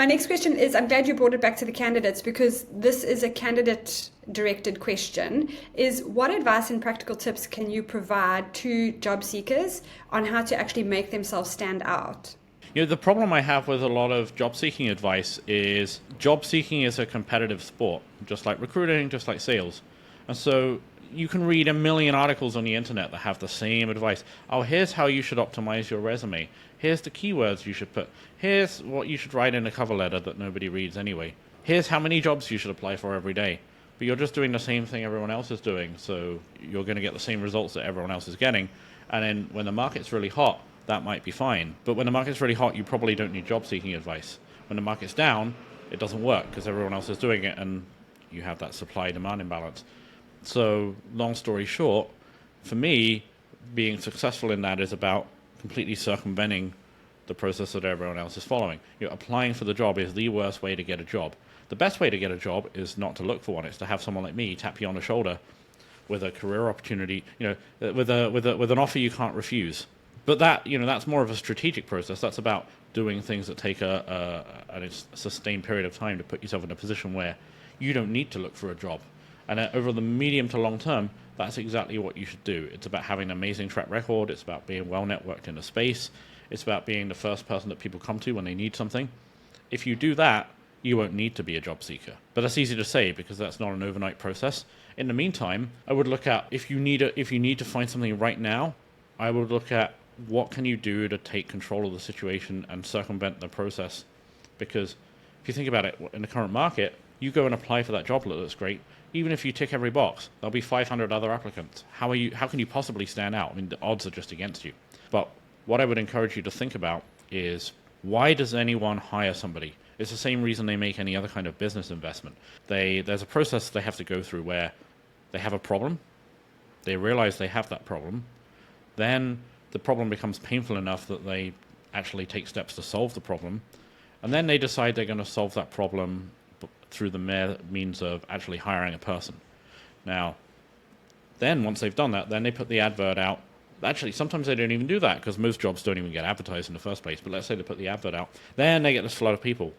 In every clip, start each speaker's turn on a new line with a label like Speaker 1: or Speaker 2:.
Speaker 1: My next question is, I'm glad you brought it back to the candidates because this is a candidate-directed question, is what advice and practical tips can you provide to job seekers on how to actually make themselves stand out?
Speaker 2: The problem I have with a lot of job seeking advice is job seeking is a competitive sport, just like recruiting, just like sales. And so you can read a million articles on the internet that have the same advice. Oh, here's how you should optimize your resume. Here's the keywords you should put. Here's what you should write in a cover letter that nobody reads anyway. Here's how many jobs you should apply for every day. But you're just doing the same thing everyone else is doing, so you're going to get the same results that everyone else is getting. And then when the market's really hot, that might be fine. But when the market's really hot, you probably don't need job seeking advice. When the market's down, it doesn't work because everyone else is doing it and you have that supply-demand imbalance. So long story short, for me, being successful in that is about completely circumventing the process that everyone else is following. Applying for the job is the worst way to get a job. The best way to get a job is not to look for one. It's to have someone like me tap you on the shoulder with a career opportunity, with an offer you can't refuse. But that's more of a strategic process. That's about doing things that take a sustained period of time to put yourself in a position where you don't need to look for a job. And over the medium to long term, that's exactly what you should do. It's about having an amazing track record. It's about being well networked in a space. It's about being the first person that people come to when they need something. If you do that, you won't need to be a job seeker. But that's easy to say because that's not an overnight process. In the meantime, I would look at if you need to find something right now, I would look at what can you do to take control of the situation and circumvent the process. Because if you think about it, in the current market, you go and apply for that job that looks great. Even if you tick every box, there'll be 500 other applicants. How can you possibly stand out? I mean, the odds are just against you. But what I would encourage you to think about is, why does anyone hire somebody? It's the same reason they make any other kind of business investment. There's a process they have to go through where they have a problem, they realize they have that problem, then the problem becomes painful enough that they actually take steps to solve the problem, and then they decide they're going to solve that problem through the means of actually hiring a person. Now, then once they've done that, then they put the advert out. Actually, sometimes they don't even do that because most jobs don't even get advertised in the first place. But let's say they put the advert out. Then they get this flood of people.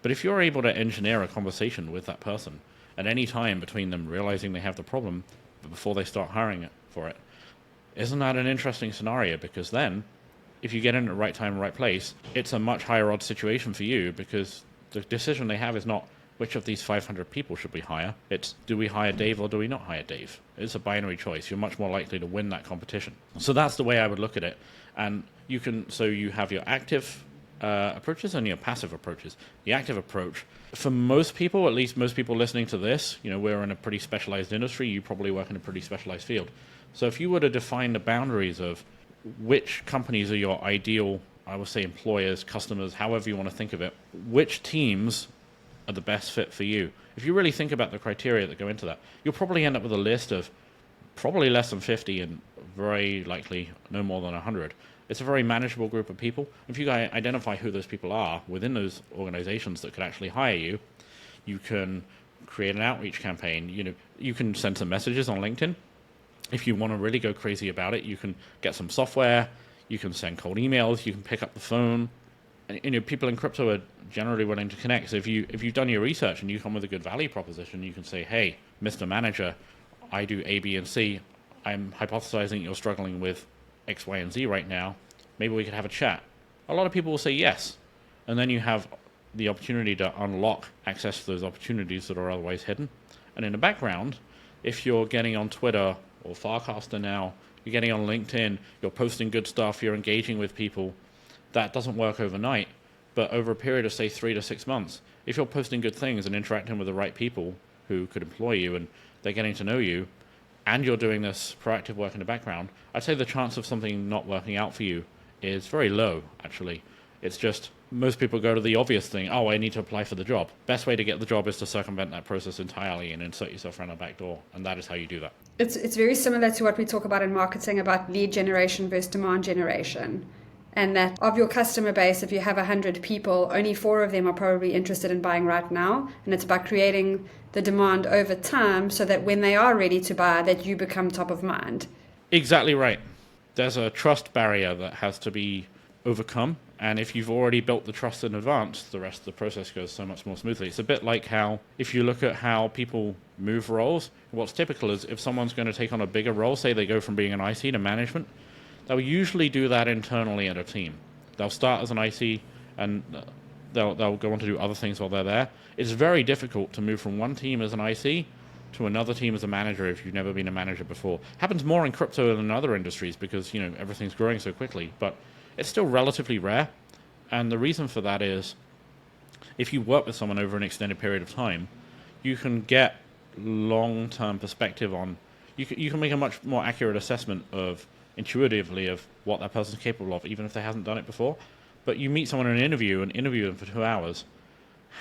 Speaker 2: But if you're able to engineer a conversation with that person at any time between them realizing they have the problem but before they start hiring for it, isn't that an interesting scenario? Because then, if you get in at the right time, right place, it's a much higher odds situation for you because the decision they have is not which of these 500 people should we hire? It's, do we hire Dave or do we not hire Dave? It's a binary choice. You're much more likely to win that competition. So that's the way I would look at it. And you have your active approaches and your passive approaches. The active approach, for most people, at least most people listening to this, we're in a pretty specialized industry. You probably work in a pretty specialized field. So if you were to define the boundaries of which companies are your ideal, I would say employers, customers, however you want to think of it, which teams are the best fit for you. If you really think about the criteria that go into that, you'll probably end up with a list of probably less than 50 and very likely no more than 100. It's a very manageable group of people. If you identify who those people are within those organizations that could actually hire you, you can create an outreach campaign. You can send some messages on LinkedIn. If you want to really go crazy about it, you can get some software, you can send cold emails, you can pick up the phone. And people in crypto are generally willing to connect. So if you've done your research and you come with a good value proposition, you can say, hey, Mr. Manager, I do A, B, and C. I'm hypothesizing you're struggling with X, Y, and Z right now. Maybe we could have a chat. A lot of people will say yes. And then you have the opportunity to unlock access to those opportunities that are otherwise hidden. And in the background, if you're getting on Twitter or Farcaster now, you're getting on LinkedIn, you're posting good stuff, you're engaging with people, that doesn't work overnight, but over a period of, say, 3 to 6 months, if you're posting good things and interacting with the right people who could employ you and they're getting to know you, and you're doing this proactive work in the background, I'd say the chance of something not working out for you is very low, actually. It's just most people go to the obvious thing, oh, I need to apply for the job. Best way to get the job is to circumvent that process entirely and insert yourself around a back door, and that is how you do that.
Speaker 1: It's very similar to what we talk about in marketing about lead generation versus demand generation. And that of your customer base, if you have 100 people, only 4 of them are probably interested in buying right now. And it's about creating the demand over time so that when they are ready to buy, that you become top of mind.
Speaker 2: Exactly right. There's a trust barrier that has to be overcome. And if you've already built the trust in advance, the rest of the process goes so much more smoothly. It's a bit like how, if you look at how people move roles, what's typical is if someone's going to take on a bigger role, say they go from being an IC to management, they'll usually do that internally at a team. They'll start as an IC and they'll go on to do other things while they're there. It's very difficult to move from one team as an IC to another team as a manager if you've never been a manager before. Happens more in crypto than in other industries because, everything's growing so quickly, but it's still relatively rare. And the reason for that is if you work with someone over an extended period of time, you can get long-term perspective on, you can make a much more accurate assessment of intuitively of what that person's capable of, even if they hasn't done it before. But you meet someone in an interview and interview them for 2 hours,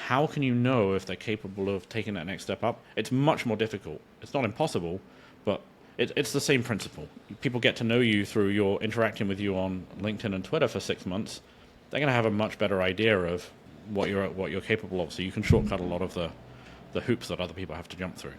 Speaker 2: how can you know if they're capable of taking that next step up? It's much more difficult. It's not impossible, but it's the same principle. People get to know you through your interacting with you on LinkedIn and Twitter for 6 months. They're going to have a much better idea of what you're capable of, so you can shortcut a lot of the hoops that other people have to jump through.